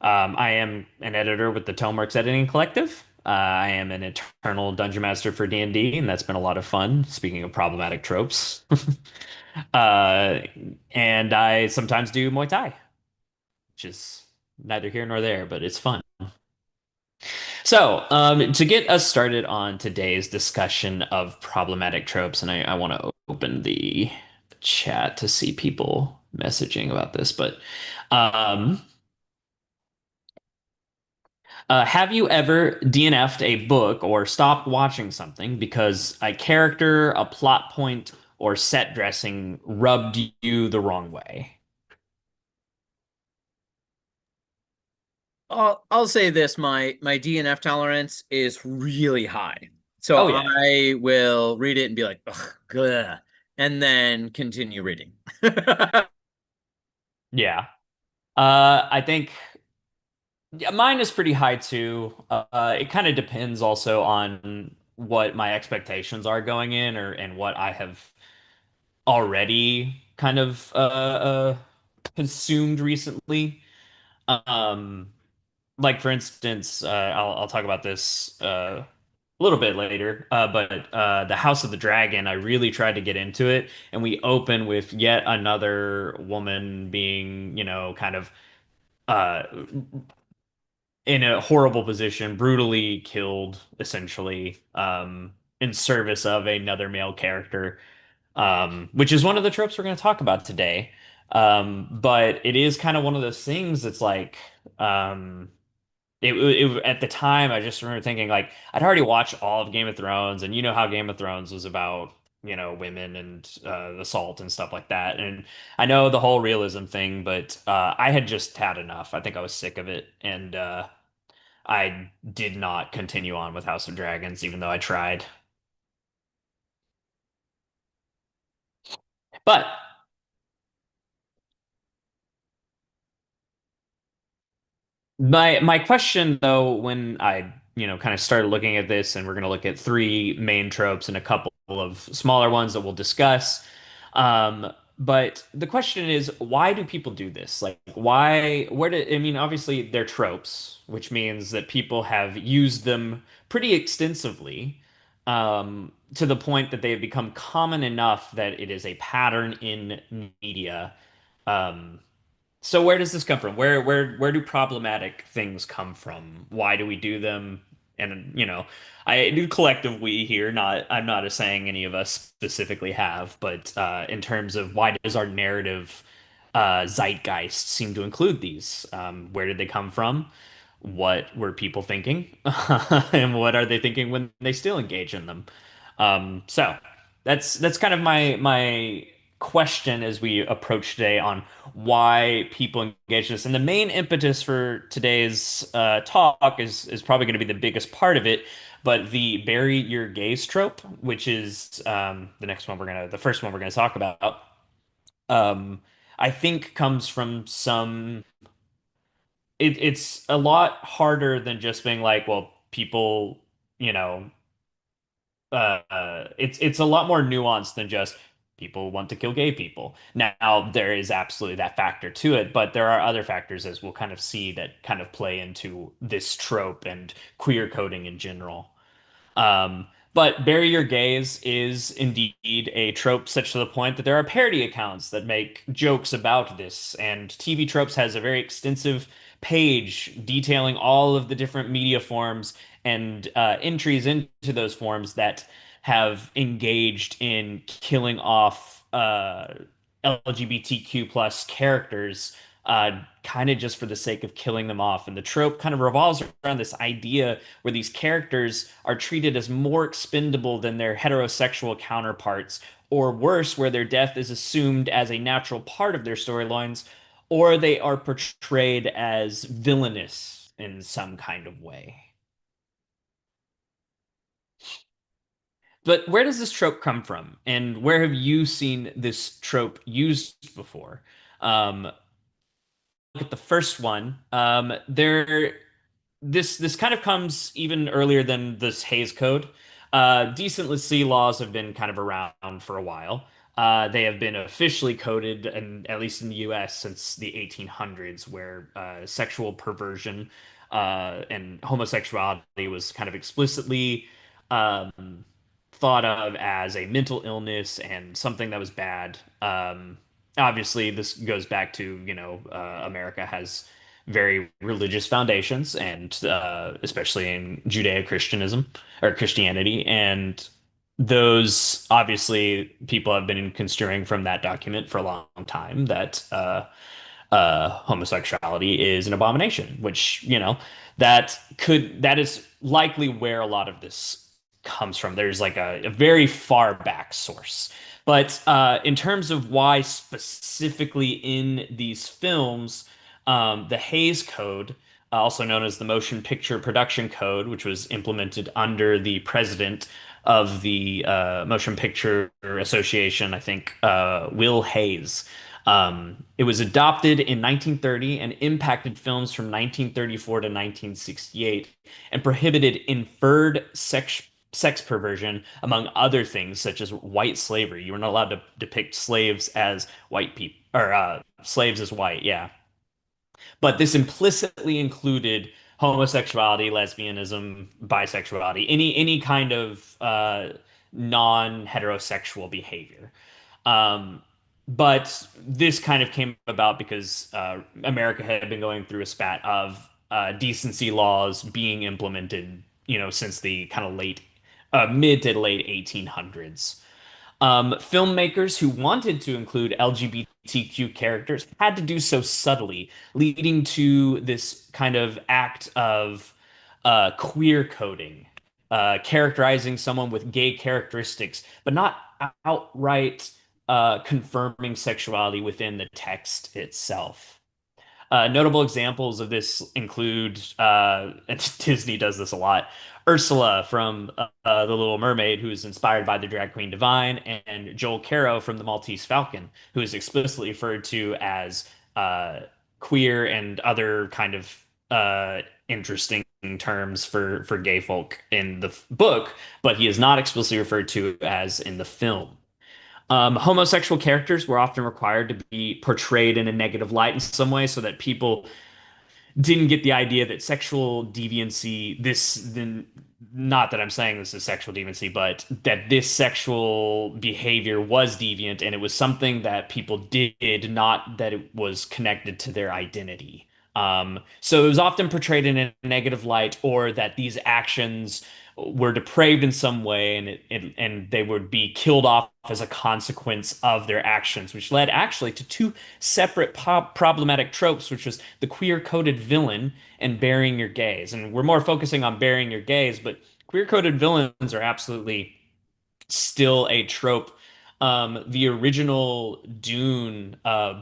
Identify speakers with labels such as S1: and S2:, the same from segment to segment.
S1: I am an editor with the Tomeworks Editing Collective. I am an eternal dungeon master for D&D, and that's been a lot of fun. Speaking of problematic tropes, uh, and I sometimes do Muay Thai, which is neither here nor there, but it's fun. So, to get us started on today's discussion of problematic tropes, and I want to open the chat to see people messaging about this, but um, have you ever DNF'd a book or stopped watching something because a character, a plot point, or set dressing rubbed you the wrong way?
S2: I'll say this, my DNF tolerance is really high. So
S1: Oh yeah,
S2: I will read it and be like, ugh, gah, and then continue reading.
S1: yeah. I think yeah, mine is pretty high too. It kind of depends also on what my expectations are going in, or and what I have already kind of consumed recently. Um, like for instance, I'll talk about this a little bit later, but the House of the Dragon, I really tried to get into it, and we open with yet another woman being, kind of uh, in a horrible position, brutally killed, essentially, in service of another male character, which is one of the tropes we're going to talk about today. But it is kind of one of those things that's like, at the time I just remember thinking like I'd already watched all of Game of Thrones, and you know how Game of Thrones was about women and assault and stuff like that, and I know the whole realism thing, but I had just had enough. I think I was sick of it, and I did not continue on with House of Dragons even though I tried. But my question though, when I kind of started looking at this, and we're going to look at three main tropes and a couple of smaller ones that we'll discuss. But the question is, why do people do this? Like, why? Where do I mean? Obviously, they're tropes, which means that people have used them pretty extensively, to the point that they have become common enough that it is a pattern in media. Um, so where does this come from? Where do problematic things come from? Why do we do them? And I do collective we here, not I'm not saying any of us specifically have, but in terms of why does our narrative zeitgeist seem to include these? Where did they come from? What were people thinking? And what are they thinking when they still engage in them? So that's kind of my question as we approach today on why people engage this. And the main impetus for today's talk is probably going to be the biggest part of it, but the bury your gaze trope, which is the first one we're gonna talk about. Um, I think comes from some. It's a lot harder than just being like, well, people, you know, it's a lot more nuanced than just people want to kill gay people. Now, there is absolutely that factor to it, but there are other factors, as we'll kind of see, that kind of play into this trope and queer coding in general. But bury your gays is indeed a trope, such to the point that there are parody accounts that make jokes about this. And TV Tropes has a very extensive page detailing all of the different media forms and entries into those forms that have engaged in killing off LGBTQ plus characters, kind of just for the sake of killing them off. And the trope kind of revolves around this idea where these characters are treated as more expendable than their heterosexual counterparts, or worse, where their death is assumed as a natural part of their storylines, or they are portrayed as villainous in some kind of way. But where does this trope come from? And where have you seen this trope used before? Look at the first one. This kind of comes even earlier than this Hays Code. Decency laws have been kind of around for a while. They have been officially coded, and at least in the U.S. since the 1800s, where sexual perversion and homosexuality was kind of explicitly thought of as a mental illness and something that was bad. Obviously, this goes back to, America has very religious foundations, and especially in Judeo-Christianism or Christianity, and those obviously people have been construing from that document for a long time that homosexuality is an abomination, which, that is likely where a lot of this comes from. There's like a very far back source. But in terms of why specifically in these films, the Hays Code, also known as the Motion Picture Production Code, which was implemented under the president of the Motion Picture Association, I think, Will Hays. It was adopted in 1930 and impacted films from 1934 to 1968 and prohibited inferred sex perversion, among other things, such as white slavery. You were not allowed to depict slaves as white people, or slaves as white, yeah. But this implicitly included homosexuality, lesbianism, bisexuality, any kind of non-heterosexual behavior. Um, but this kind of came about because America had been going through a spat of decency laws being implemented, since the kind of mid to late 1800s. Filmmakers who wanted to include LGBTQ characters had to do so subtly, leading to this kind of act of queer coding, characterizing someone with gay characteristics, but not outright confirming sexuality within the text itself. Notable examples of this include, and Disney does this a lot, Ursula from The Little Mermaid, who is inspired by the drag queen Divine, and Joel Caro from The Maltese Falcon, who is explicitly referred to as queer and other kind of interesting terms for gay folk in the book, but he is not explicitly referred to as in the film. Homosexual characters were often required to be portrayed in a negative light in some way so that people didn't get the idea that sexual deviancy, not that I'm saying this is sexual deviancy, but that this sexual behavior was deviant and it was something that people did, not that it was connected to their identity. So it was often portrayed in a negative light, or that these actions were depraved in some way, and they would be killed off as a consequence of their actions, which led actually to two separate problematic tropes, which was the queer-coded villain and burying your gays. And we're more focusing on burying your gays, but queer-coded villains are absolutely still a trope. The original Dune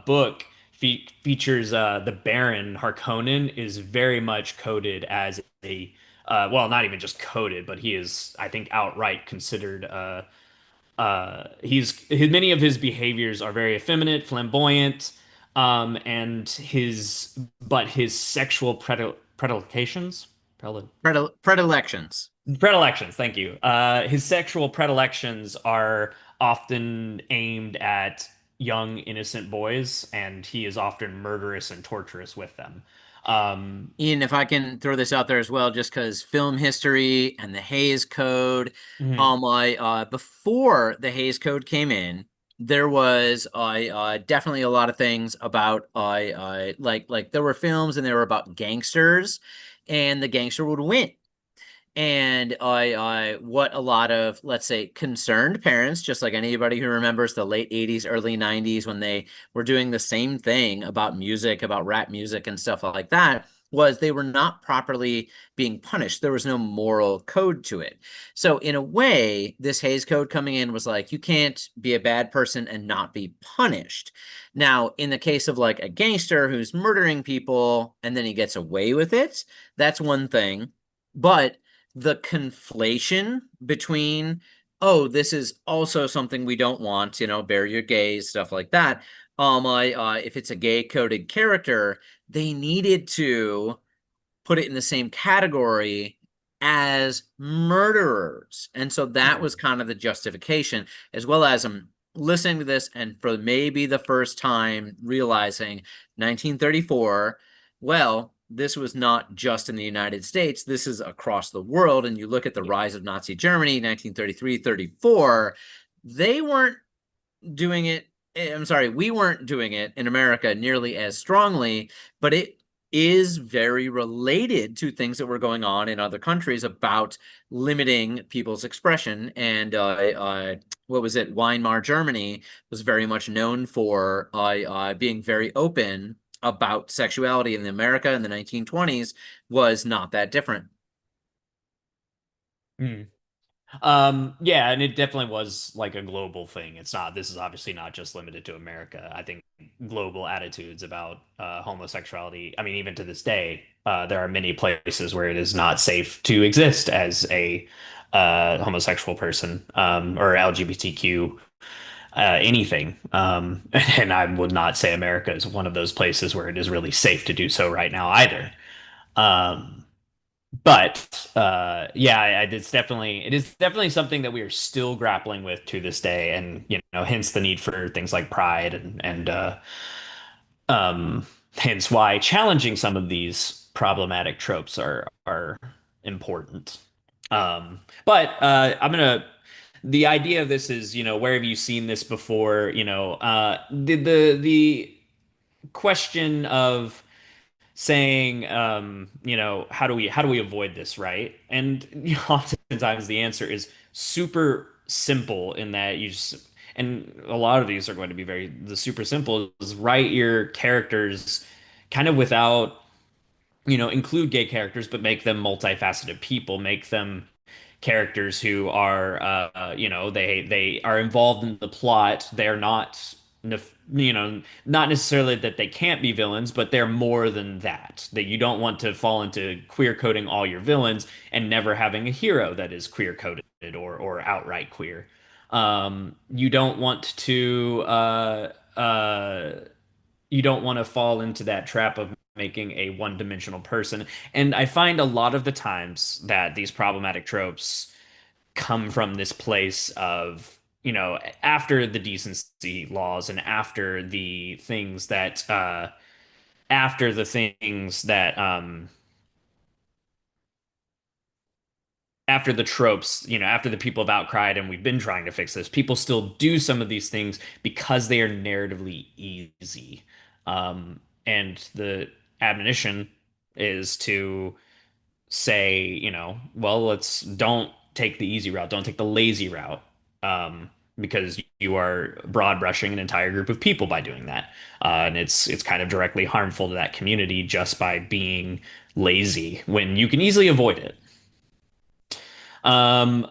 S1: book features the Baron Harkonnen is very much coded as a well, not even just coded, but he is, I think, outright considered many of his behaviors are very effeminate, flamboyant, and his sexual predilections,
S2: Predilections.
S1: predilections, thank you. His sexual predilections are often aimed at young, innocent boys, and he is often murderous and torturous with them. Um,
S2: Ian, if I can throw this out there as well, just because film history and the Hays Code,
S1: mhm.
S2: before the Hays Code came in, there was definitely a lot of things about like there were films and they were about gangsters, and the gangster would win. And what a lot of, let's say, concerned parents, just like anybody who remembers the late 80s, early 90s, when they were doing the same thing about music, about rap music and stuff like that, was they were not properly being punished. There was no moral code to it. So, in a way, this Hays Code coming in was like, you can't be a bad person and not be punished. Now, in the case of like a gangster who's murdering people and then he gets away with it, that's one thing. But the conflation between, oh, this is also something we don't want, bury your gays, stuff like that. If it's a gay coded character, they needed to put it in the same category as murderers. And so that
S1: Yeah.
S2: was kind of the justification, as well as listening to this and for maybe the first time realizing 1934, well, this was not just in the United States, this is across the world. And you look at the
S1: Yeah.
S2: rise of Nazi Germany, 1933, 34, they weren't doing it. I'm sorry, we weren't doing it in America nearly as strongly, but it is very related to things that were going on in other countries about limiting people's expression. And what was it? Weimar Germany was very much known for being very open about sexuality, in America in the 1920s was not that different.
S1: Mm. Yeah, and it definitely was like a global thing. This is obviously not just limited to America. I think global attitudes about homosexuality, I mean, even to this day, there are many places where it is not safe to exist as a homosexual person or LGBTQ anything. And I would not say America is one of those places where it is really safe to do so right now either. Um, but yeah, it is definitely something that we are still grappling with to this day, and hence the need for things like pride and hence why challenging some of these problematic tropes are important. But I'm gonna. The idea of this is, where have you seen this before? The question of saying, how do we avoid this, right? And oftentimes the answer is super simple in that and a lot of these are going to be the super simple is write your characters kind of without, include gay characters, but make them multifaceted people, make them characters who are they are involved in the plot. They're not not necessarily that they can't be villains, but they're more than that. That you don't want to fall into queer coding all your villains and never having a hero that is queer coded or outright queer. You don't want to you don't want to fall into that trap of making a one-dimensional person. And I find a lot of the times that these problematic tropes come from this place of, after the decency laws and after the things that after the tropes, after the people have outcried and we've been trying to fix this, people still do some of these things because they are narratively easy. And the admonition is to say, well, let's don't take the easy route, don't take the lazy route, because you are broad brushing an entire group of people by doing that, and it's kind of directly harmful to that community just by being lazy when you can easily avoid it. Um,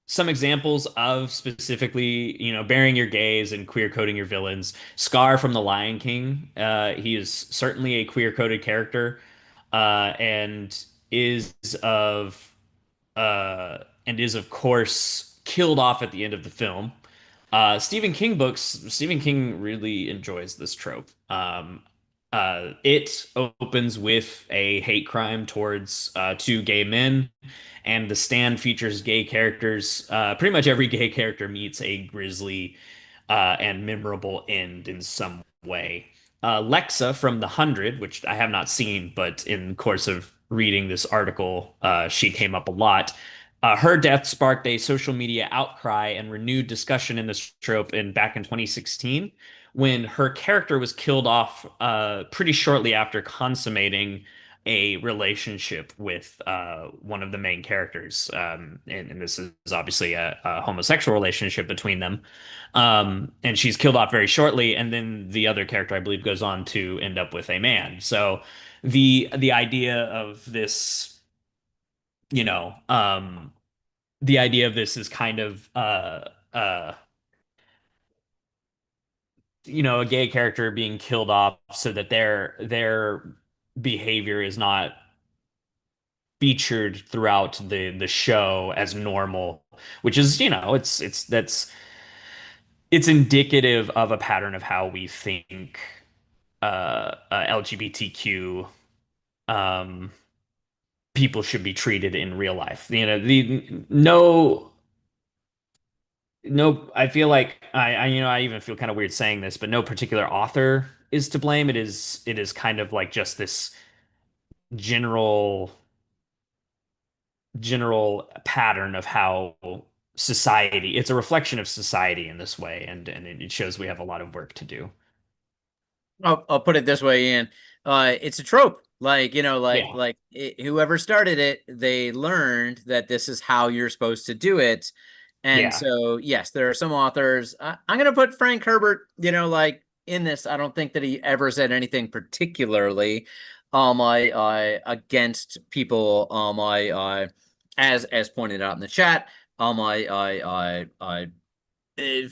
S1: some examples of specifically, burying your gays and queer coding your villains. Scar from The Lion King. He is certainly a queer coded character, and is of and is of course killed off at the end of the film. Stephen King really enjoys this trope. It opens with a hate crime towards two gay men, and The Stand features gay characters. Pretty much every gay character meets a grisly and memorable end in some way. Lexa from The Hundred, which I have not seen, but in the course of reading this article, she came up a lot. Her death sparked a social media outcry and renewed discussion in this trope back in 2016, when her character was killed off pretty shortly after consummating a relationship with one of the main characters. And this is obviously a homosexual relationship between them. And she's killed off very shortly, and then the other character, I believe, goes on to end up with a man. So the idea of this, you know, um, the idea of this is kind of a gay character being killed off so that their behavior is not featured throughout the show as normal, which is, it's indicative of a pattern of how we think LGBTQ um, people should be treated in real life. The no no, I feel like I even feel kind of weird saying this, but no particular author is to blame. It is kind of like just this general general pattern of how society, it's a reflection of society in this way, and it shows we have a lot of work to do.
S2: I'll put it this way, Ian. It's a trope.
S1: Yeah.
S2: Whoever started it, they learned that this is how you're supposed to do it. And
S1: Yeah.
S2: so, yes, there are some authors. I'm going to put Frank Herbert, in this. I don't think that he ever said anything particularly, against people. As pointed out in the chat,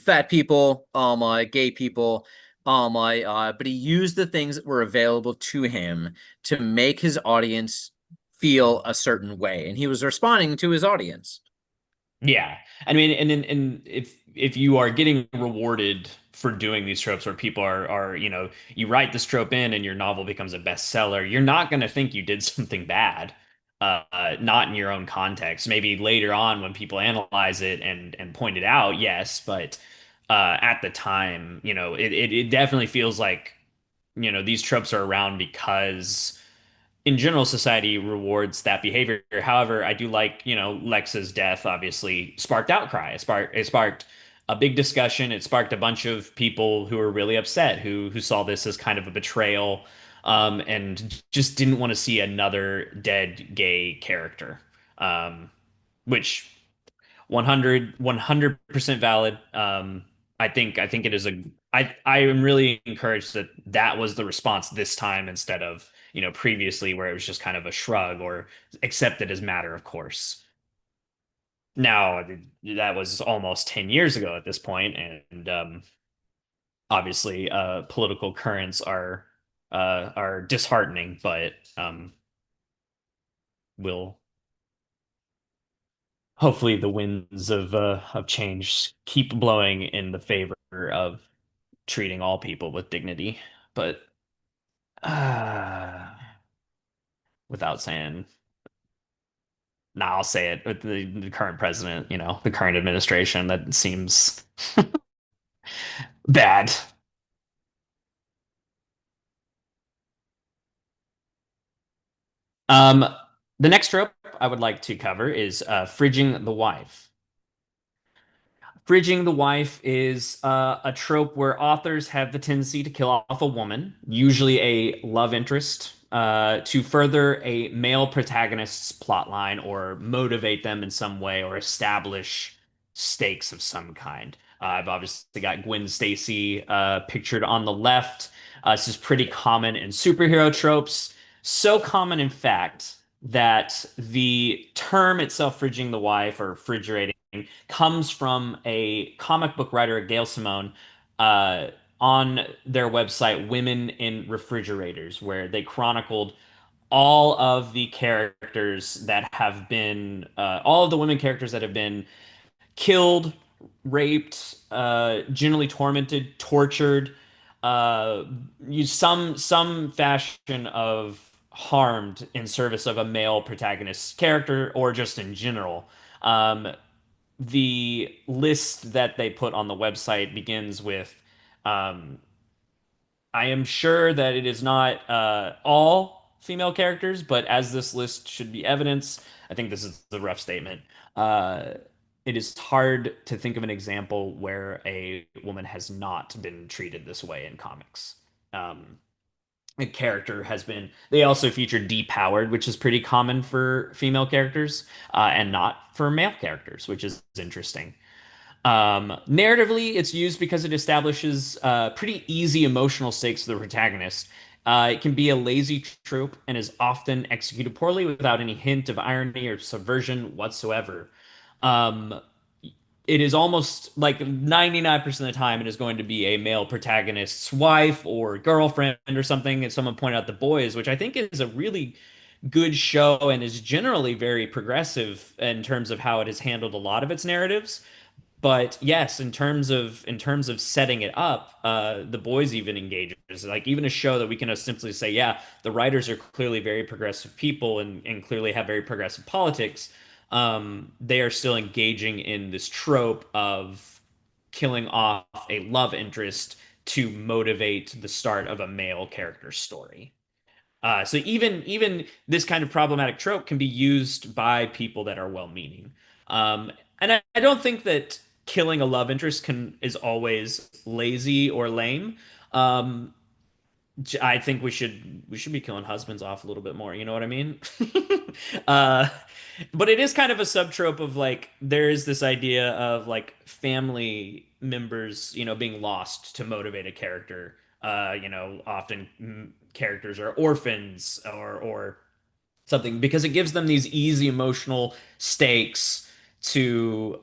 S2: fat people, gay people, but he used the things that were available to him to make his audience feel a certain way, and he was responding to his audience.
S1: Yeah. I mean, and if you are getting rewarded for doing these tropes where people are, you write this trope in and your novel becomes a bestseller, you're not going to think you did something bad. Not in your own context. Maybe later on when people analyze it and point it out, yes, but at the time, it definitely feels like, these tropes are around because in general, society rewards that behavior. However, I do like, Lex's death obviously sparked outcry. It sparked a big discussion. It sparked a bunch of people who were really upset, who saw this as kind of a betrayal, and just didn't want to see another dead gay character. Which 100% valid. I think it is I am really encouraged that that was the response this time instead of, previously where it was just kind of a shrug or accepted as matter of course. Now that was almost 10 years ago at this point, and obviously political currents are disheartening, but will hopefully the winds of change keep blowing in the favor of treating all people with dignity. But uh, without saying, nah, I'll say it with the current president, the current administration, that seems bad. Um, the next trope I would like to cover is fridging the wife. Bridging the wife is a trope where authors have the tendency to kill off a woman, usually a love interest, to further a male protagonist's plotline or motivate them in some way or establish stakes of some kind. I've obviously got Gwen Stacy pictured on the left. This is pretty common in superhero tropes. So common, in fact, that the term itself, fridging the wife or refrigerating, comes from a comic book writer, Gail Simone, uh, on their website, Women in Refrigerators, where they chronicled all of the characters that have been, all of the women characters that have been killed, raped, generally tormented, tortured, use some fashion of harmed in service of a male protagonist character or just in general. The list that they put on the website begins with, um, I am sure that it is not all female characters, but as this list should be evidence, I think this is the rough statement. Uh, it is hard to think of an example where a woman has not been treated this way in comics. Um, a character has been, they also feature depowered, which is pretty common for female characters, and not for male characters, which is interesting. Narratively, it's used because it establishes pretty easy emotional stakes to the protagonist. It can be a lazy trope and is often executed poorly without any hint of irony or subversion whatsoever. Um, it is almost like 99% of the time it is going to be a male protagonist's wife or girlfriend or something. And someone pointed out The Boys, which I think is a really good show and is generally very progressive in terms of how it has handled a lot of its narratives. But yes, in terms of setting it up, The Boys even engages, like even a show that we can simply say, yeah, the writers are clearly very progressive people and clearly have very progressive politics. They are still engaging in this trope of killing off a love interest to motivate the start of a male character story. So even this kind of problematic trope can be used by people that are well-meaning. And I don't think that killing a love interest can is always lazy or lame. Um, I think we should be killing husbands off a little bit more. You know what I mean? uh, but it is kind of a subtrope of like there is this idea of like family members, being lost to motivate a character. Often characters are orphans or something because it gives them these easy emotional stakes to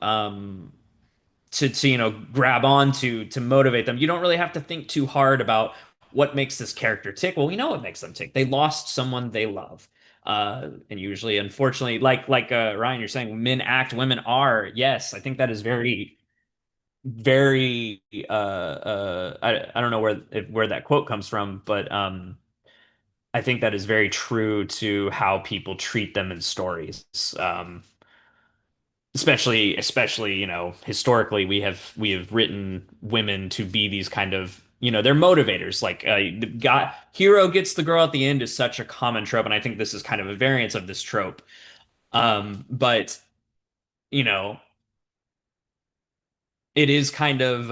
S1: grab onto to motivate them. You don't really have to think too hard about what makes this character tick. Well, we know what makes them tick. They lost someone they love. And usually, unfortunately, like Ryan, you're saying men act, women are. Yes, I think that is very, very. I don't know where that quote comes from, but I think that is very true to how people treat them in stories. Especially historically we have written women to be these kind of they're motivators like the guy hero gets the girl at the end is such a common trope, and I think this is kind of a variance of this trope. But you know it is kind of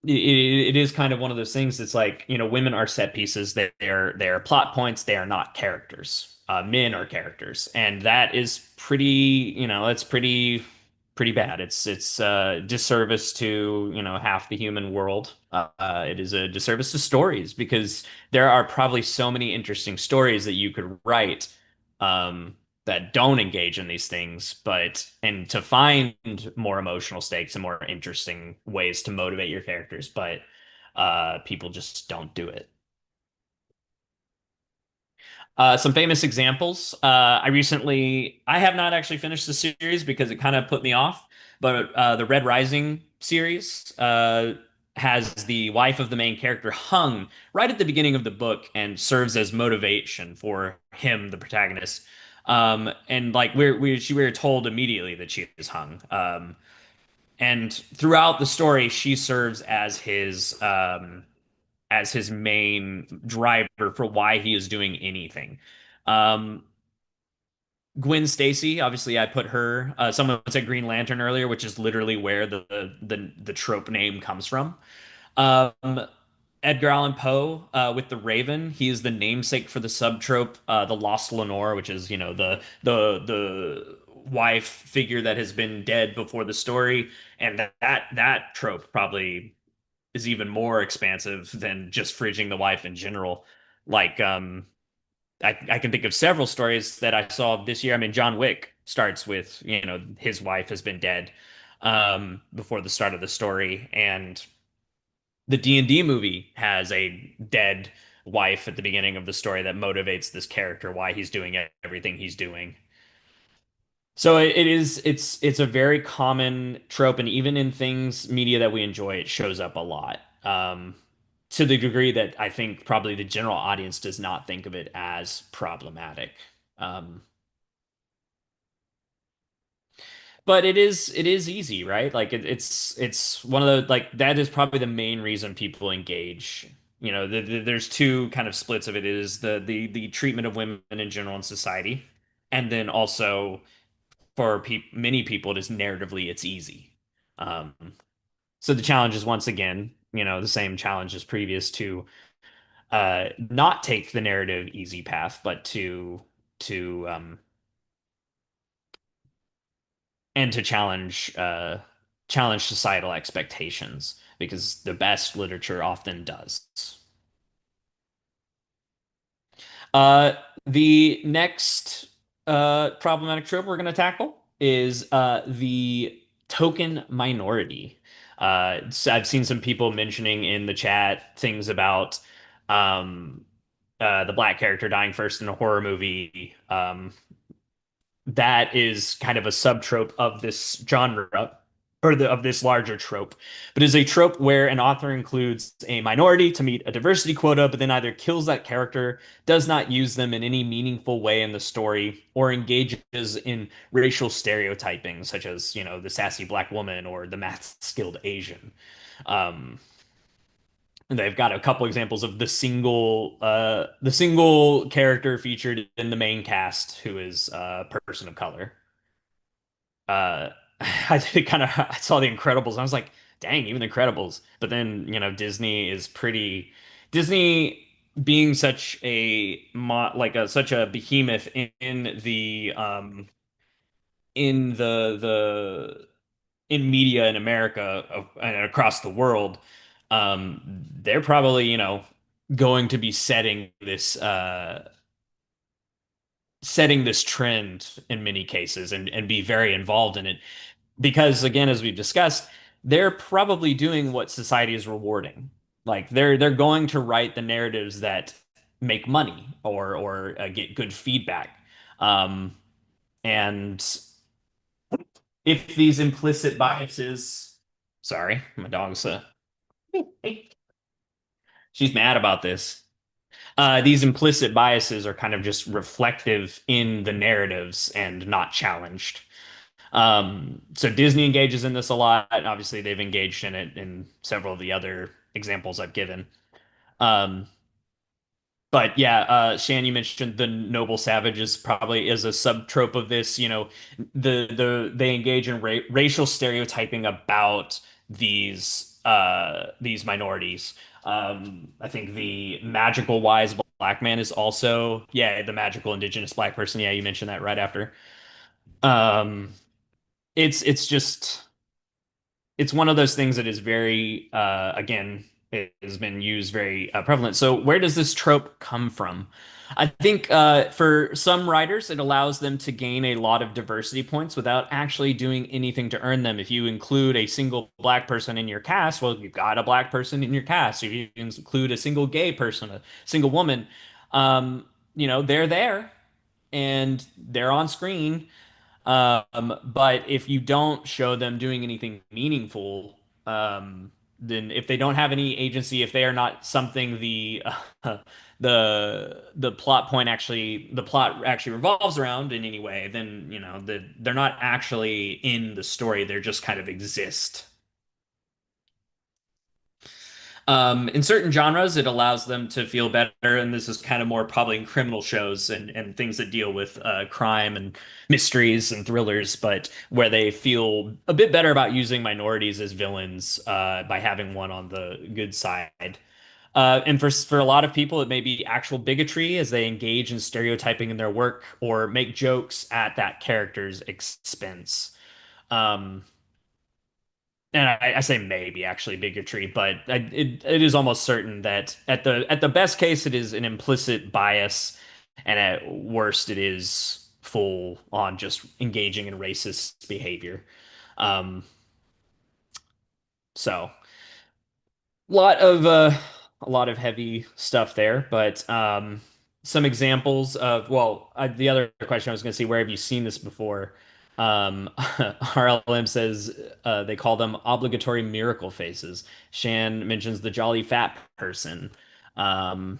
S1: it is kind of one of those things that's like, women are set pieces. They're plot points. They are not characters. Men are characters, and that is pretty, it's pretty bad. It's disservice to, half the human world. It is a disservice to stories because there are probably so many interesting stories that you could write. That don't engage in these things, and to find more emotional stakes and more interesting ways to motivate your characters, but people just don't do it. Some famous examples. I have not actually finished the series because it kind of put me off, but the Red Rising series has the wife of the main character hung right at the beginning of the book and serves as motivation for him, the protagonist. And like we were told immediately that she is hung. And throughout the story, she serves as his main driver for why he is doing anything. Um, Gwen Stacy, obviously, I put her. Someone said Green Lantern earlier, which is literally where the trope name comes from. Um, Edgar Allan Poe with the Raven, he is the namesake for the subtrope, the Lost Lenore, which is the wife figure that has been dead before the story, and that trope probably is even more expansive than just fridging the wife in general. Like, I can think of several stories that I saw this year. I mean, John Wick starts with, his wife has been dead before the start of the story. And the D&D movie has a dead wife at the beginning of the story that motivates this character, why he's doing everything he's doing. So it's a very common trope, and even in things media that we enjoy, it shows up a lot. To the degree that I think probably the general audience does not think of it as problematic. Um, but it is easy, right? Like it's one of the like that is probably the main reason people engage. There's two kind of splits of it. It is the treatment of women in general in society, and then also for many people, it is narratively it's easy. Um, so the challenge is once again, the same challenge as previous to not take the narrative easy path, but to and to challenge societal expectations because the best literature often does. Uh, the next problematic trope we're going to tackle is the token minority. I've seen some people mentioning in the chat things about um, the black character dying first in a horror movie. That is kind of a subtrope of this genre. or of this larger trope, but is a trope where an author includes a minority to meet a diversity quota, but then either kills that character, does not use them in any meaningful way in the story, or engages in racial stereotyping, such as, the sassy black woman or the math skilled Asian. Um, and they've got a couple examples of the single character featured in the main cast who is a person of color. uh I did kind of I saw the Incredibles and I was like, dang, even the Incredibles. But then, Disney being such a such a behemoth in in media in America and across the world. They're probably, going to be setting this trend in many cases and be very involved in it. Because again, as we've discussed, they're probably doing what society is rewarding. Like they're going to write the narratives that make money or get good feedback. Um, and if these implicit biases, sorry, my dog's she's mad about this. These implicit biases are kind of just reflective in the narratives and not challenged. So Disney engages in this a lot, and obviously they've engaged in it in several of the other examples I've given. Um, but yeah, Shan, you mentioned the noble savage is probably is a subtrope of this. They engage in racial stereotyping about these minorities. I think the magical wise black man is also, yeah, the magical indigenous black person. Yeah, you mentioned that right after. Um, it's just it's one of those things that is very again, it has been used very prevalent. So where does this trope come from? I think for some writers it allows them to gain a lot of diversity points without actually doing anything to earn them. If you include a single black person in your cast, well, you've got a black person in your cast. If you include a single gay person, a single woman, they're there and they're on screen. But if you don't show them doing anything meaningful, then if they don't have any agency, if they are not something the plot actually revolves around in any way, then they're not actually in the story. They're just kind of exist. In certain genres, it allows them to feel better, and this is kind of more probably in criminal shows and things that deal with crime and mysteries and thrillers, but where they feel a bit better about using minorities as villains by having one on the good side. And for a lot of people, it may be actual bigotry as they engage in stereotyping in their work or make jokes at that character's expense. Um, and I say maybe actually bigotry, but it is almost certain that at the best case it is an implicit bias, and at worst it is full on just engaging in racist behavior. Um, so lot of a lot of heavy stuff there, but some examples of the other question I was going to see, where have you seen this before? RLM says they call them obligatory miracle faces. Shan mentions the jolly fat person. Let's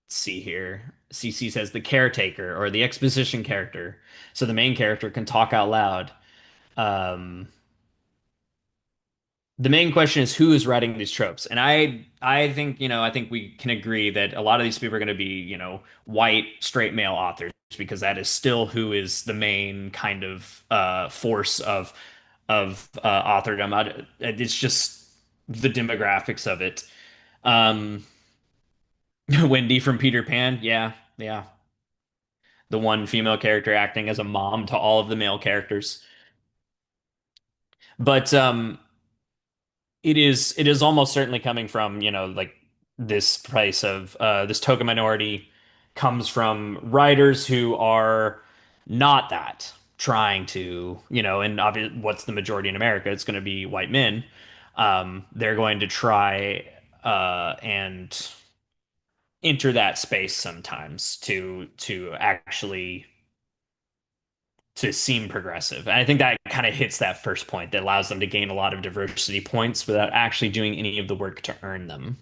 S1: see here. CC says the caretaker or the exposition character, so the main character can talk out loud. Um, the main question is who is writing these tropes, and I think I think we can agree that a lot of these people are going to be white straight male authors, because that is still who is the main kind of force of authordom. It's just the demographics of it. um Wendy from Peter Pan, yeah, yeah, the one female character acting as a mom to all of the male characters. But it is almost certainly coming from, like this price of this token minority comes from writers who are not that trying to, and obviously what's the majority in America? It's going to be white men. They're going to try and enter that space sometimes to actually to seem progressive. And I think that kind of hits that first point that allows them to gain a lot of diversity points without actually doing any of the work to earn them.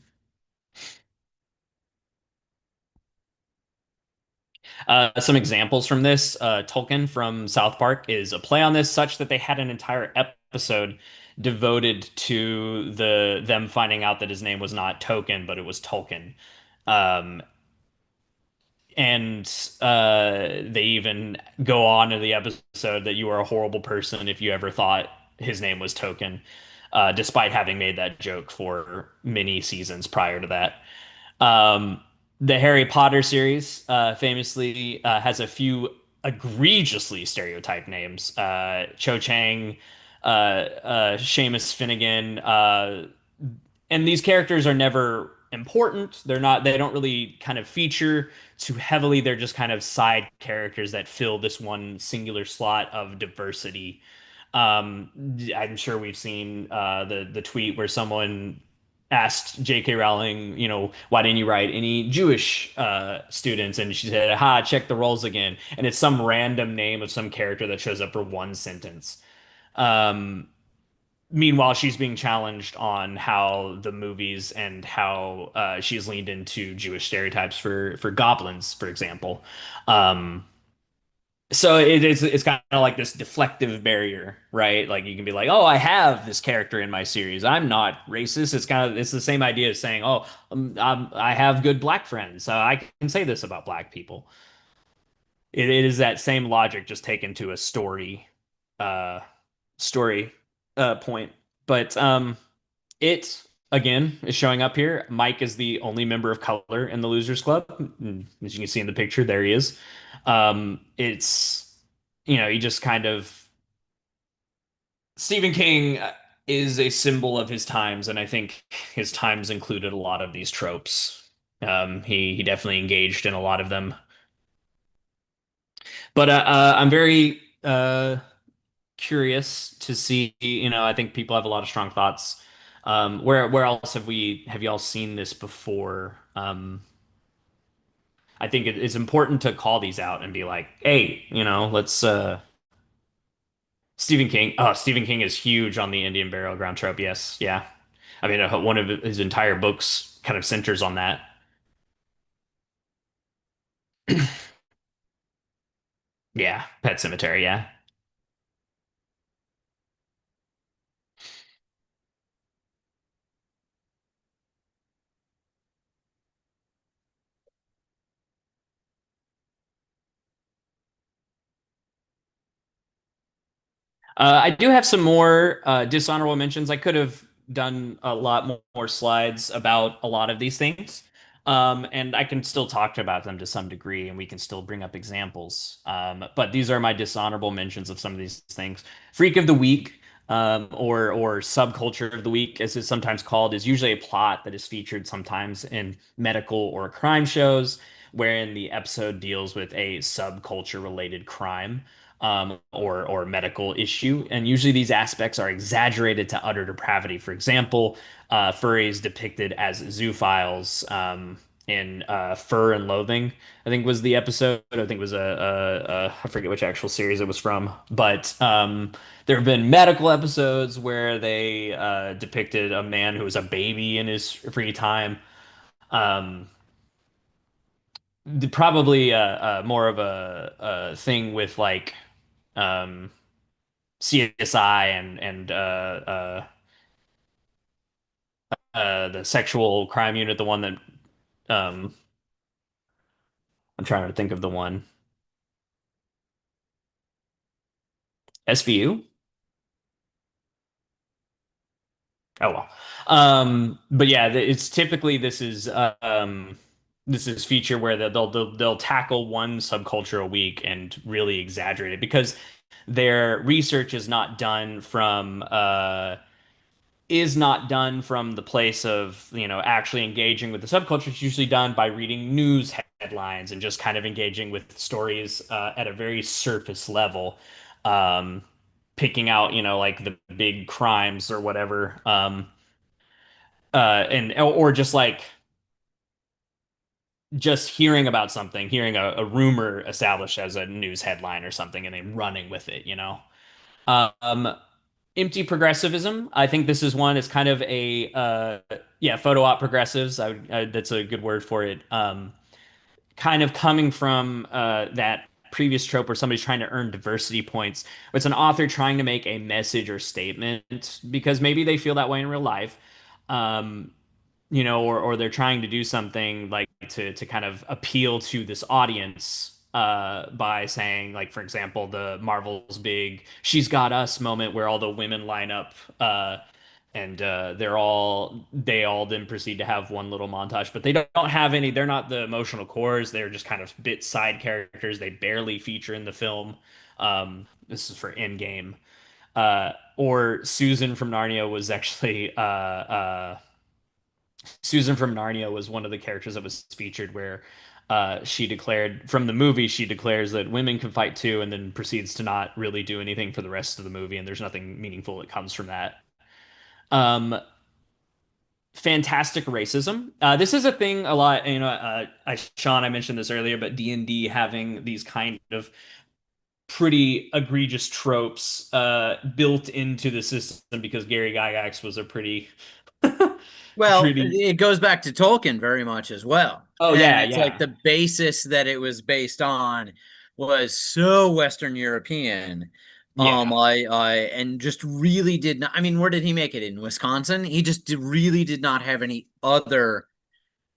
S1: Some examples from this, Tolkien from South Park is a play on this, such that they had an entire episode devoted to them finding out that his name was not Token, but it was Tolkien. Um, and they even go on in the episode that you are a horrible person if you ever thought his name was Token, despite having made that joke for many seasons prior to that. Um, the Harry Potter series famously has a few egregiously stereotyped names. Cho Chang, Seamus Finnegan, and these characters are never important. They're not, they don't really kind of feature too heavily. They're just kind of side characters that fill this one singular slot of diversity. Um, I'm sure we've seen the tweet where someone asked J.K. Rowling, why didn't you write any Jewish students? And she said, "Ha, check the roles again." And it's some random name of some character that shows up for one sentence. Um, Meanwhile, she's being challenged on how the movies and how she's leaned into Jewish stereotypes for goblins, for example. Um, so it's kind of like this deflective barrier, right? Like you can be like, "Oh, I have this character in my series. I'm not racist." It's the same idea as saying, "Oh, I have good black friends, so I can say this about black people." It is that same logic, just taken to a uh, story point. But it again is showing up here. Mike is the only member of color in the Losers Club. As you can see in the picture, there he is. It's he just kind of Stephen King is a symbol of his times, and I think his times included a lot of these tropes. He definitely engaged in a lot of them. But I'm very curious to see. I think people have a lot of strong thoughts. Where else have y'all seen this before? I think it's important to call these out and be like, hey, let's Stephen King. Oh, Stephen King is huge on the Indian burial ground trope. Yes, yeah. I mean, one of his entire books kind of centers on that. Yeah, Pet Cemetery. Yeah. I do have some more dishonorable mentions. I could have done a lot more slides about a lot of these things. And I can still talk about them to some degree, and we can still bring up examples. But these are my dishonorable mentions of some of these things. Freak of the Week, or subculture of the week, as it's sometimes called, is usually a plot that is featured sometimes in medical or crime shows, wherein the episode deals with a subculture related crime or medical issue. And usually these aspects are exaggerated to utter depravity. For example, furries depicted as zoophiles in Fur and Loathing, I think was the episode. I think it was I forget which actual series it was from, but there have been medical episodes where they depicted a man who was a baby in his free time. Um, Probably more of a thing with like um, CSI and the sexual crime unit, the one that um, I'm trying to think of the one. SVU? Oh well. But yeah, it's typically this is feature where they'll tackle one subculture a week and really exaggerate it because their research is not done from the place of, actually engaging with the subculture. It's usually done by reading news headlines and just kind of engaging with stories at a very surface level, um, picking out, like the big crimes or whatever, and or just like just hearing about something, hearing a rumor established as a news headline or something, and then running with it, you know. Um, Empty progressivism. I think this is one. It's kind of a yeah, photo op progressives. That's a good word for it. Kind of coming from that previous trope where somebody's trying to earn diversity points. It's an author trying to make a message or statement because maybe they feel that way in real life. Um, or they're trying to do something like to kind of appeal to this audience by saying, like, for example, the Marvel's big "She's Got Us" moment where all the women line up, and they all then proceed to have one little montage, but they don't have any. They're not the emotional cores. They're just kind of bit side characters. They barely feature in the film. This is for Endgame. Or Susan from Narnia was actually Susan from Narnia was one of the characters that was featured where she declared from the movie, she declares that women can fight too, and then proceeds to not really do anything for the rest of the movie, and there's nothing meaningful that comes from that. Um, Fantastic racism. This is a thing a lot, Sean, I mentioned this earlier, but D&D having these kind of pretty egregious tropes built into the system because Gary Gygax was a pretty
S2: Well,
S1: pretty
S2: it goes back to Tolkien very much as well.
S1: oh
S2: And
S1: yeah,
S2: it's like
S1: yeah.
S2: the basis that it was based on was so Western European.
S1: Yeah.
S2: And just really did not. I mean, where did he make it? In Wisconsin? He just really did not have any other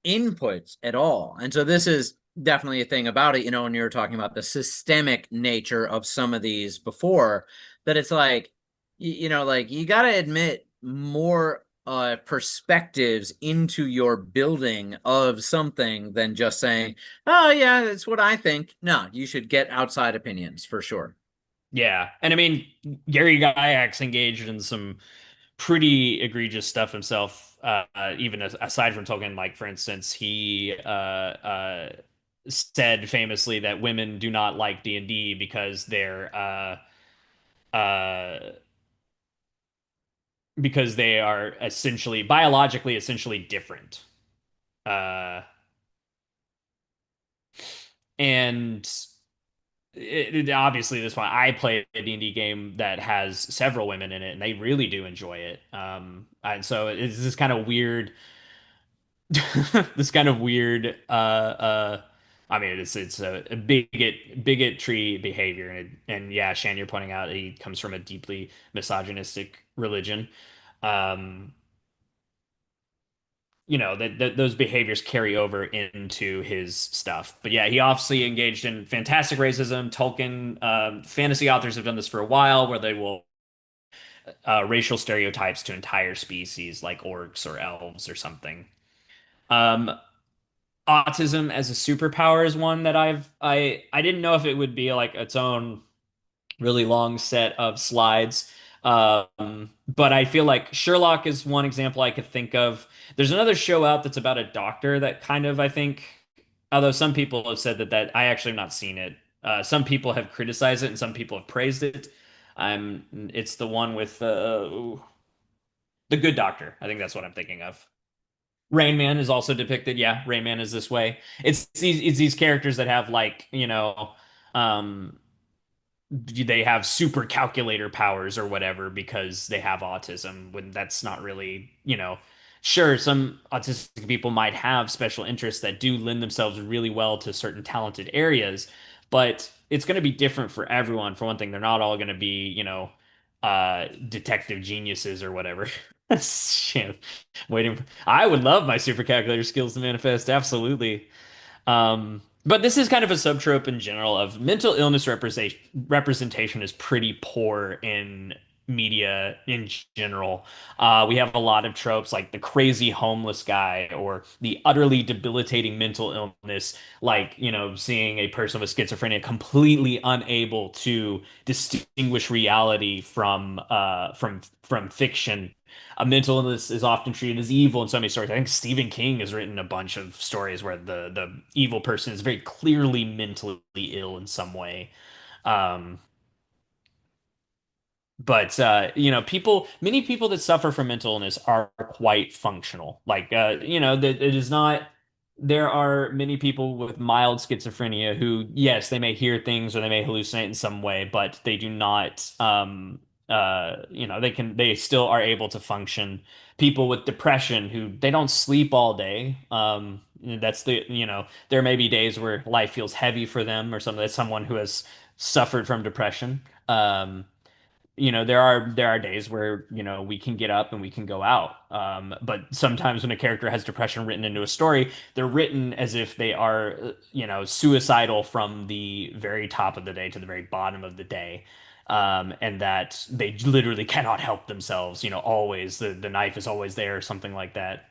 S2: inputs at all. And so this is definitely a thing about it, when you were talking about the systemic nature of some of these before, that it's like, like you got to admit more perspectives into your building of something than just saying, oh, yeah, that's what I think. No, you should get outside opinions for sure.
S1: Yeah. And I mean, Gary Gygax engaged in some pretty egregious stuff himself, even aside from Tolkien. Like, for instance, he said famously that women do not like D&D uh, because they are essentially biologically essentially different. Uh, and obviously this one I play a D&D game that has several women in it and they really do enjoy it. And so it's this kind of weird this kind of weird I mean it's a bigotry behavior and yeah, Shan, you're pointing out he comes from a deeply misogynistic religion. Um that those behaviors carry over into his stuff. But yeah, he obviously engaged in fantastic racism. Tolkien, fantasy authors have done this for a while, where they will racial stereotypes to entire species, like orcs or elves or something. Um, Autism as a superpower is one that I didn't know if it would be like its own really long set of slides. But I feel like Sherlock is one example I could think of. There's another show out that's about a doctor that kind of, I think, although some people have said that I actually have not seen it. Some people have criticized it and some people have praised it. It's the one with the Good Doctor. I think that's what I'm thinking of. Rain Man is also depicted. Yeah, Rain Man is this way. It's these characters that have like, um they have super calculator powers or whatever because they have autism when that's not really, sure, some autistic people might have special interests that do lend themselves really well to certain talented areas, but it's going to be different for everyone. For one thing, they're not all going to be, detective geniuses or whatever. Shit. I would love my super calculator skills to manifest. Absolutely. But this is kind of a subtrope in general of mental illness representation is pretty poor in media in general. We have a lot of tropes like the crazy homeless guy or the utterly debilitating mental illness, like, seeing a person with schizophrenia completely unable to distinguish reality from fiction. A mental illness is often treated as evil in so many stories. I think Stephen King has written a bunch of stories where the evil person is very clearly mentally ill in some way. Um, but many people that suffer from mental illness are quite functional. Like, that it is not. there are many people with mild schizophrenia who, yes, they may hear things or they may hallucinate in some way, but they do not, they still are able to function. People with depression who they don't sleep all day. There may be days where life feels heavy for them or something. That's someone who has suffered from depression. There are days where we can get up and we can go out, but sometimes when a character has depression written into a story, they're written as if they are suicidal from the very top of the day to the very bottom of the day, and that they literally cannot help themselves. Always the knife is always there or something like that.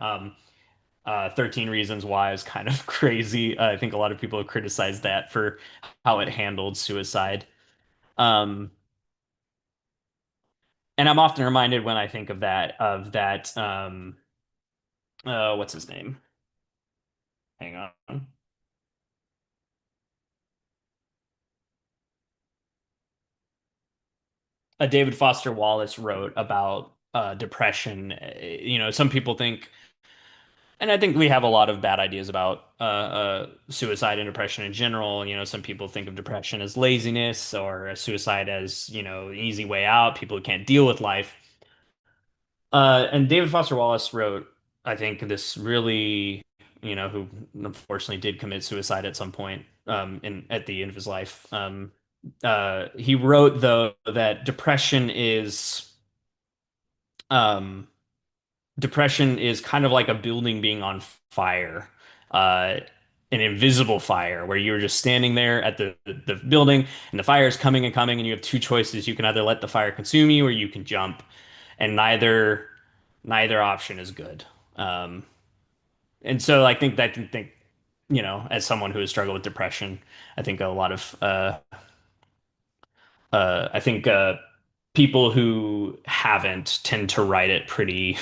S1: 13 Reasons Why is kind of crazy. I think a lot of people have criticized that for how it handled suicide. Um, And I'm often reminded when I think of that what's his name? Hang on. David Foster Wallace wrote about depression. Some people think, and I think we have a lot of bad ideas about suicide and depression in general. Some people think of depression as laziness or suicide as, an easy way out, people who can't deal with life. And David Foster Wallace wrote, I think, this really, who unfortunately did commit suicide at some point, at the end of his life. He wrote though that um, depression is kind of like a building being on fire, uh, an invisible fire where you're just standing there at the building and the fire is coming and coming, and you have two choices. You can either let the fire consume you or you can jump, and neither option is good. Um, and so I think as someone who has struggled with depression, I think a lot of I think people who haven't tend to write it pretty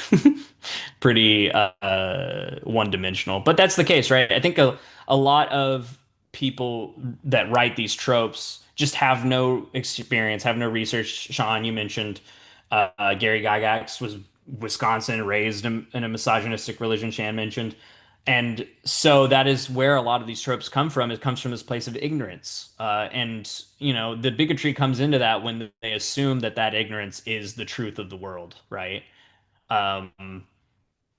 S1: pretty one-dimensional. But that's the case, right? I think a lot of people that write these tropes just have no experience, have no research. Sean, you mentioned Gary Gygax was Wisconsin, raised in a misogynistic religion, Shan mentioned. And so that is where a lot of these tropes come from. It comes from this place of ignorance. And the bigotry comes into that when they assume that that ignorance is the truth of the world, right? Um,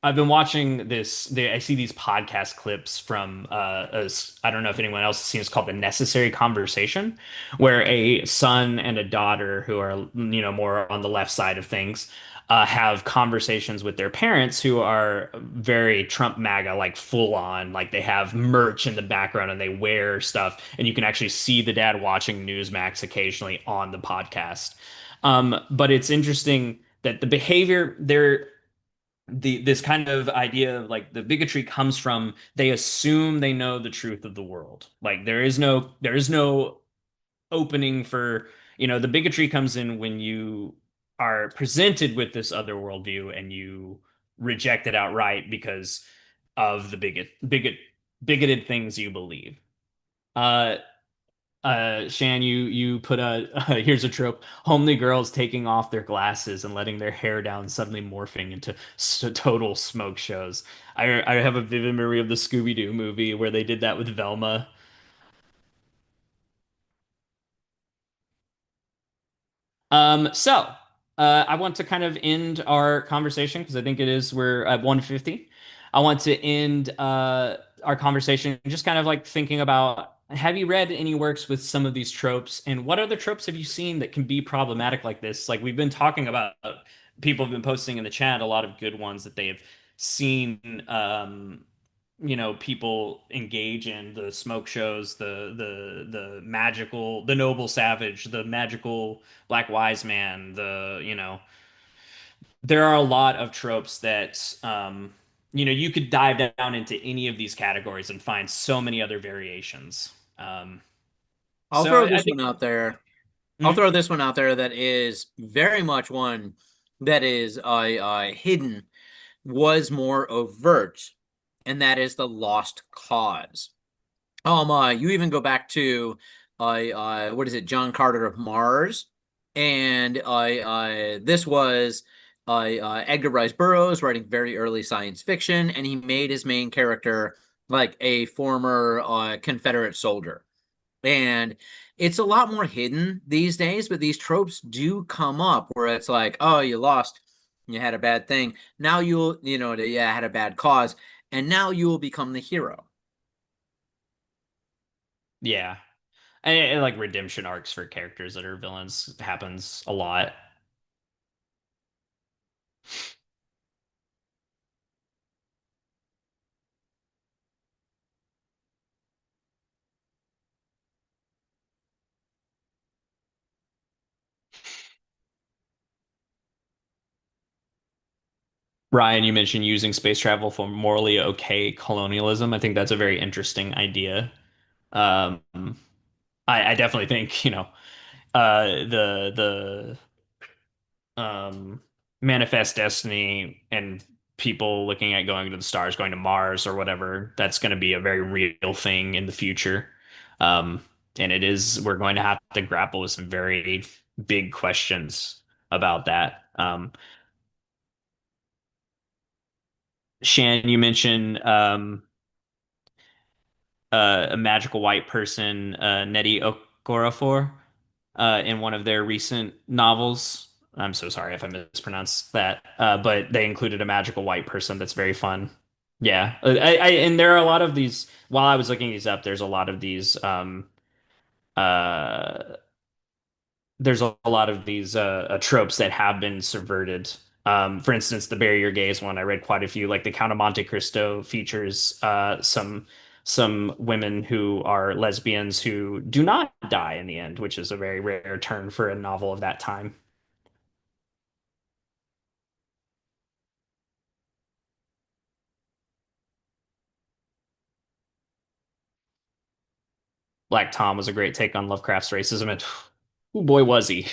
S1: I've been watching I see these podcast clips from, I don't know if anyone else has seen, it's called The Necessary Conversation, where a son and a daughter who are, more on the left side of things, have conversations with their parents who are very Trump MAGA, like full on, like they have merch in the background and they wear stuff. And you can actually see the dad watching Newsmax occasionally on the podcast. But it's interesting that the behavior there, this kind of idea of like the bigotry comes from they assume they know the truth of the world. Like there is no opening for, the bigotry comes in when you are presented with this other worldview and you reject it outright because of the bigoted things you believe. Uh Shan, you put a here's a trope: homely girls taking off their glasses and letting their hair down, suddenly morphing into total smoke shows. I have a vivid memory of the Scooby-Doo movie where they did that with Velma. I want to kind of end our conversation because I think we're at 150. I want to end our conversation just kind of like thinking about, have you read any works with some of these tropes, and what other tropes have you seen that can be problematic like this? Like we've been talking about, people have been posting in the chat a lot of good ones that they have seen. People engage in the smoke shows, the magical, the noble savage, the magical black wise man, there are a lot of tropes that you could dive down into any of these categories and find so many other variations.
S2: I'll
S1: So
S2: throw
S1: I
S2: this
S1: think
S2: one out there. I'll
S1: Mhm.
S2: throw this one out there that is very much one that is hidden, was more overt, and that is the lost cause. You even go back to what is it, John Carter of Mars, and this was Edgar Rice Burroughs writing very early science fiction, and he made his main character like a former Confederate soldier. And it's a lot more hidden these days, but these tropes do come up where it's like, oh, you lost, you had a bad thing. Now you'll, yeah, had a bad cause, and now you will become the hero.
S1: Yeah. And like redemption arcs for characters that are villains happens a lot. Ryan, you mentioned using space travel for morally okay colonialism. I think that's a very interesting idea. Um, I definitely think, the manifest destiny and people looking at going to the stars, going to Mars or whatever, that's going to be a very real thing in the future. Um, and we're going to have to grapple with some very big questions about that. Shan, you mentioned a magical white person, Nettie Okorafor, in one of their recent novels. I'm so sorry if I mispronounced that, but they included a magical white person that's very fun. Yeah, and there are a lot of these. While I was looking these up, there's a lot of these. Uh, there's a lot of these tropes that have been subverted. For instance, the bury your gays one, I read quite a few. Like the Count of Monte Cristo features some women who are lesbians who do not die in the end, which is a very rare turn for a novel of that time. Black Tom was a great take on Lovecraft's racism, and oh boy was he.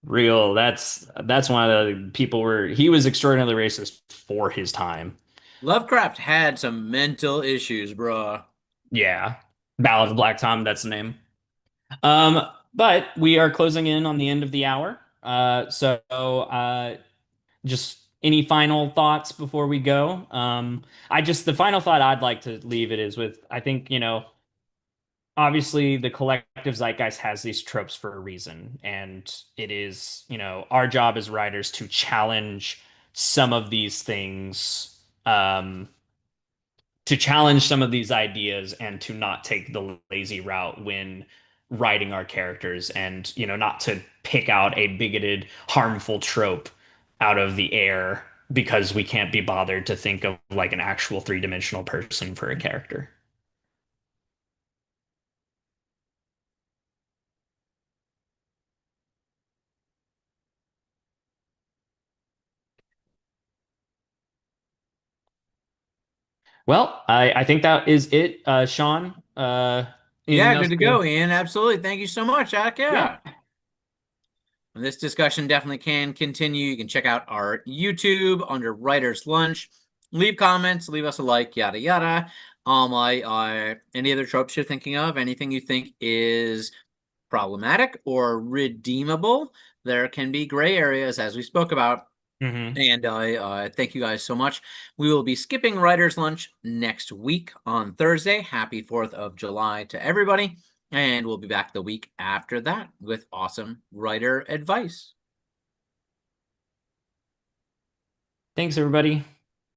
S1: Real, that's one of the people where he was extraordinarily racist for his time.
S2: Lovecraft had some mental issues, bruh.
S1: Yeah. Ballad of Black Tom, that's the name. Um, but we are closing in on the end of the hour. Just any final thoughts before we go? The final thought I'd like to leave it is with, I think, obviously the collective zeitgeist has these tropes for a reason. And it is, our job as writers to challenge some of these things. To challenge some of these ideas and to not take the lazy route when writing our characters and not to pick out a bigoted harmful trope out of the air because we can't be bothered to think of like an actual three-dimensional person for a character. Well, I think that is it, Sean.
S2: Yeah,
S1: Anything
S2: good
S1: else
S2: to
S1: to?
S2: go, Ian. Absolutely. Thank you so much, Jack.
S1: Yeah.
S2: Yeah. This discussion definitely can continue. You can check out our YouTube under Writer's Lunch. Leave comments, leave us a like, yada yada. Any other tropes you're thinking of, anything you think is problematic or redeemable, there can be gray areas as we spoke about.
S1: Hmm.
S2: And I thank you guys so much. We will be skipping Writer's Lunch next week on Thursday. Happy 4th of July to everybody. And we'll be back the week after that with awesome writer advice.
S1: Thanks, everybody.